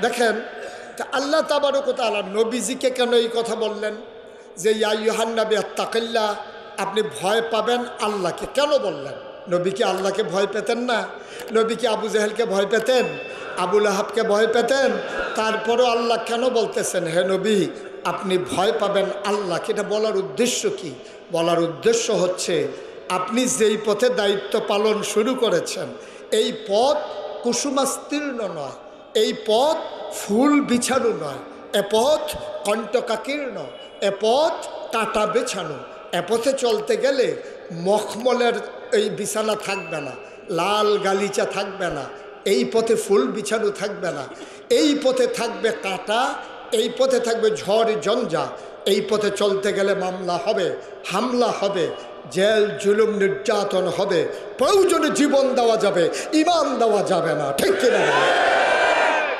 দেখেন, তা আল্লাহ তাবারক ওয়া তাআলা নবীজিকে কেন এই কথা বললেন যে ইয়া আইয়ুহান নবী আত্তাকিল্লাহ, আপনি ভয় পাবেন আল্লাহকে? কেন বললেন? নবী কি আল্লাহকে ভয় পেতেন না? নবী কি আবু জেহেলকে ভয় পেতেন? আবু লাহাবকে ভয় পেতেন? তারপরও আল্লাহ কেন বলতেছেন হে নবী আপনি ভয় পাবেন আল্লাহকে? এটা বলার উদ্দেশ্য কি? বলার উদ্দেশ্য হচ্ছে আপনি যেই পথে দায়িত্ব পালন শুরু করেছেন এই পথ কুসুমাস্তীর্ণ নয়, এই পথ ফুল বিছানো নয়, এ পথ কণ্টকাকীর্ণ, এ পথ কাঁটা বেছানো। এ পথে চলতে গেলে মখমলের এই বিছানা থাকবে না, লাল গালিচা থাকবে না, এই পথে ফুল বিছানো থাকবে না, এই পথে থাকবে কাঁটা, এই পথে থাকবে ঝড় ঝঞ্ঝা। এই পথে চলতে গেলে মামলা হবে, হামলা হবে, জেল জুলুম নির্যাতন হবে, প্রয়োজনে জীবন দেওয়া যাবে, ঈমান দেওয়া যাবে না। ঠিক কিনা?